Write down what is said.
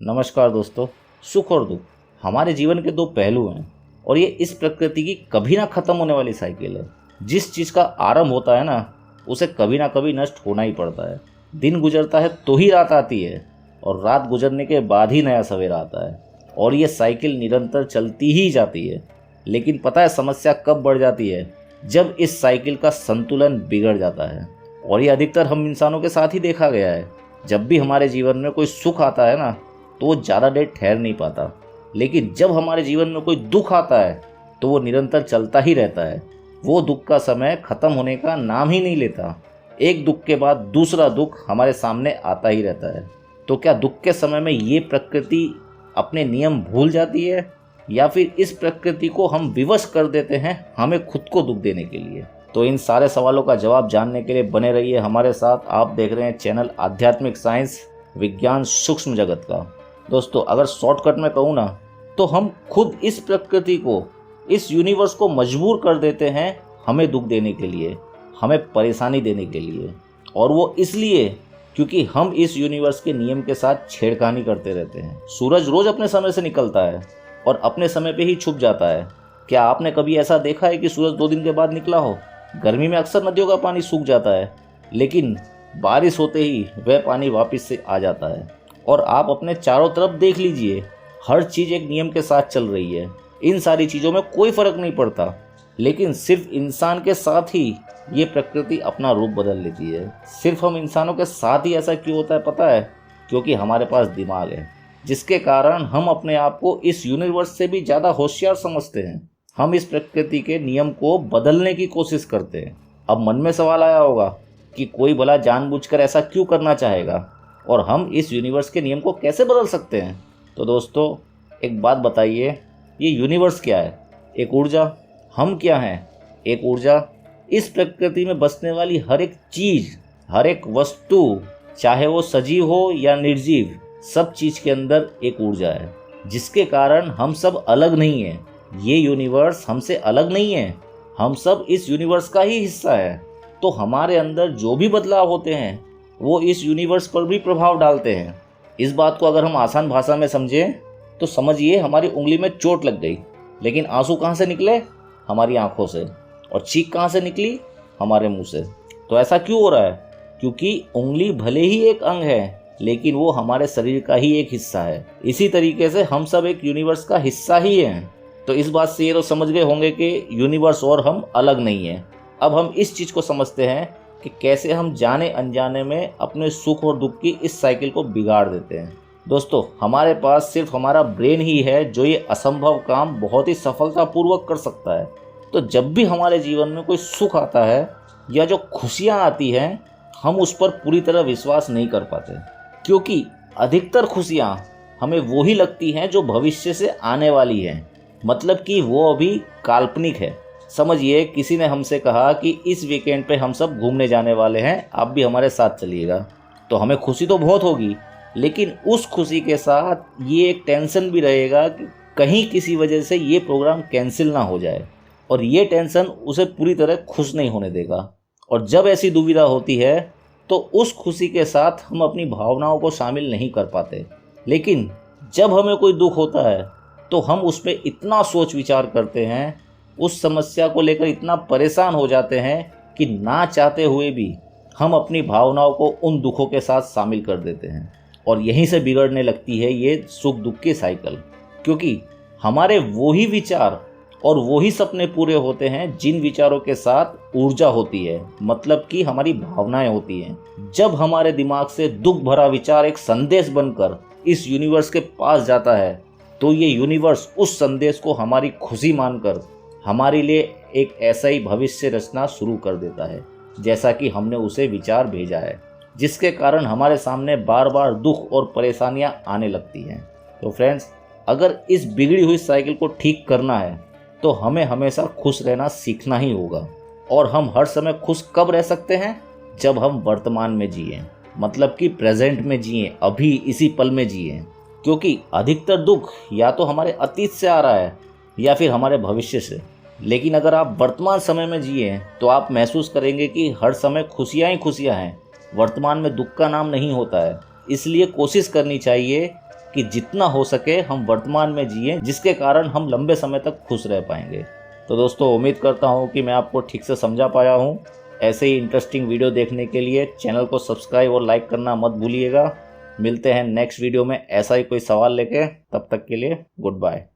नमस्कार दोस्तों। सुख और दुख हमारे जीवन के दो पहलू हैं और ये इस प्रकृति की कभी ना खत्म होने वाली साइकिल है। जिस चीज़ का आरंभ होता है ना, उसे कभी ना कभी नष्ट होना ही पड़ता है। दिन गुजरता है तो ही रात आती है और रात गुजरने के बाद ही नया सवेरा आता है और ये साइकिल निरंतर चलती ही जाती है। लेकिन पता है समस्या कब बढ़ जाती है? जब इस साइकिल का संतुलन बिगड़ जाता है। और ये अधिकतर हम इंसानों के साथ ही देखा गया है। जब भी हमारे जीवन में कोई सुख आता है ना, तो वो ज़्यादा देर ठहर नहीं पाता, लेकिन जब हमारे जीवन में कोई दुख आता है तो वो निरंतर चलता ही रहता है। वो दुख का समय ख़त्म होने का नाम ही नहीं लेता। एक दुख के बाद दूसरा दुख हमारे सामने आता ही रहता है। तो क्या दुख के समय में ये प्रकृति अपने नियम भूल जाती है, या फिर इस प्रकृति को हम विवश कर देते हैं हमें खुद को दुख देने के लिए? तो इन सारे सवालों का जवाब जानने के लिए बने रहिए हमारे साथ। आप देख रहे हैं चैनल आध्यात्मिक साइंस विज्ञान सूक्ष्म जगत का। दोस्तों, अगर शॉर्टकट में कहूँ ना, तो हम खुद इस प्रकृति को, इस यूनिवर्स को मजबूर कर देते हैं हमें दुख देने के लिए, हमें परेशानी देने के लिए। और वो इसलिए क्योंकि हम इस यूनिवर्स के नियम के साथ छेड़खानी करते रहते हैं। सूरज रोज अपने समय से निकलता है और अपने समय पे ही छुप जाता है। क्या आपने कभी ऐसा देखा है कि सूरज 2 दिन के बाद निकला हो? गर्मी में अक्सर नदियों का पानी सूख जाता है, लेकिन बारिश होते ही वह पानी वापस से आ जाता है। और आप अपने चारों तरफ देख लीजिए, हर चीज़ एक नियम के साथ चल रही है। इन सारी चीज़ों में कोई फ़र्क नहीं पड़ता, लेकिन सिर्फ इंसान के साथ ही ये प्रकृति अपना रूप बदल लेती है। सिर्फ हम इंसानों के साथ ही ऐसा क्यों होता है पता है? क्योंकि हमारे पास दिमाग है, जिसके कारण हम अपने आप को इस यूनिवर्स से भी ज़्यादा होशियार समझते हैं। हम इस प्रकृति के नियम को बदलने की कोशिश करते हैं। अब मन में सवाल आया होगा कि कोई भला जानबूझकर ऐसा क्यों करना चाहेगा, और हम इस यूनिवर्स के नियम को कैसे बदल सकते हैं? तो दोस्तों, एक बात बताइए, ये यूनिवर्स क्या है? एक ऊर्जा। हम क्या हैं? एक ऊर्जा। इस प्रकृति में बसने वाली हर एक चीज़, हर एक वस्तु, चाहे वो सजीव हो या निर्जीव, सब चीज़ के अंदर एक ऊर्जा है, जिसके कारण हम सब अलग नहीं हैं। ये यूनिवर्स हमसे अलग नहीं है, हम सब इस यूनिवर्स का ही हिस्सा है। तो हमारे अंदर जो भी बदलाव होते हैं वो इस यूनिवर्स पर भी प्रभाव डालते हैं। इस बात को अगर हम आसान भाषा में समझें तो समझिए, हमारी उंगली में चोट लग गई, लेकिन आंसू कहाँ से निकले? हमारी आंखों से। और चीख कहाँ से निकली? हमारे मुंह से। तो ऐसा क्यों हो रहा है? क्योंकि उंगली भले ही एक अंग है, लेकिन वो हमारे शरीर का ही एक हिस्सा है। इसी तरीके से हम सब एक यूनिवर्स का हिस्सा ही हैं। तो इस बात से ये तो समझ गए होंगे कि यूनिवर्स और हम अलग नहीं हैं। अब हम इस चीज़ को समझते हैं कि कैसे हम जाने अनजाने में अपने सुख और दुख की इस साइकिल को बिगाड़ देते हैं। दोस्तों, हमारे पास सिर्फ हमारा ब्रेन ही है जो ये असंभव काम बहुत ही सफलतापूर्वक कर सकता है। तो जब भी हमारे जीवन में कोई सुख आता है या जो खुशियाँ आती हैं, हम उस पर पूरी तरह विश्वास नहीं कर पाते, क्योंकि अधिकतर खुशियाँ हमें वो ही लगती हैं जो भविष्य से आने वाली हैं। मतलब कि वो अभी काल्पनिक है। समझिए, किसी ने हमसे कहा कि इस वीकेंड पे हम सब घूमने जाने वाले हैं, आप भी हमारे साथ चलिएगा। तो हमें खुशी तो बहुत होगी, लेकिन उस खुशी के साथ ये एक टेंशन भी रहेगा कि कहीं किसी वजह से ये प्रोग्राम कैंसिल ना हो जाए, और ये टेंशन उसे पूरी तरह खुश नहीं होने देगा। और जब ऐसी दुविधा होती है तो उस खुशी के साथ हम अपनी भावनाओं को शामिल नहीं कर पाते। लेकिन जब हमें कोई दुख होता है तो हम उस पर इतना सोच विचार करते हैं, उस समस्या को लेकर इतना परेशान हो जाते हैं कि ना चाहते हुए भी हम अपनी भावनाओं को उन दुखों के साथ शामिल कर देते हैं। और यहीं से बिगड़ने लगती है ये सुख दुख की साइकिल, क्योंकि हमारे वही विचार और वही सपने पूरे होते हैं जिन विचारों के साथ ऊर्जा होती है, मतलब कि हमारी भावनाएं होती हैं। जब हमारे दिमाग से दुख भरा विचार एक संदेश बनकर इस यूनिवर्स के पास जाता है, तो ये यूनिवर्स उस संदेश को हमारी खुशी मानकर हमारे लिए एक ऐसा ही भविष्य रचना शुरू कर देता है जैसा कि हमने उसे विचार भेजा है, जिसके कारण हमारे सामने बार बार दुख और परेशानियां आने लगती हैं। तो फ्रेंड्स, अगर इस बिगड़ी हुई साइकिल को ठीक करना है तो हमें हमेशा खुश रहना सीखना ही होगा। और हम हर समय खुश कब रह सकते हैं? जब हम वर्तमान में जिए, मतलब कि प्रेजेंट में जिए, अभी इसी पल में जिए। क्योंकि अधिकतर दुख या तो हमारे अतीत से आ रहा है या फिर हमारे भविष्य से। लेकिन अगर आप वर्तमान समय में जिए तो आप महसूस करेंगे कि हर समय खुशियाँ ही खुशियाँ हैं। वर्तमान में दुख का नाम नहीं होता है। इसलिए कोशिश करनी चाहिए कि जितना हो सके हम वर्तमान में जिए, जिसके कारण हम लंबे समय तक खुश रह पाएंगे। तो दोस्तों, उम्मीद करता हूँ कि मैं आपको ठीक से समझा पाया हूँ। ऐसे ही इंटरेस्टिंग वीडियो देखने के लिए चैनल को सब्सक्राइब और लाइक करना मत भूलिएगा। मिलते हैं नेक्स्ट वीडियो में ऐसा ही कोई सवाल लेके। तब तक के लिए गुड बाय।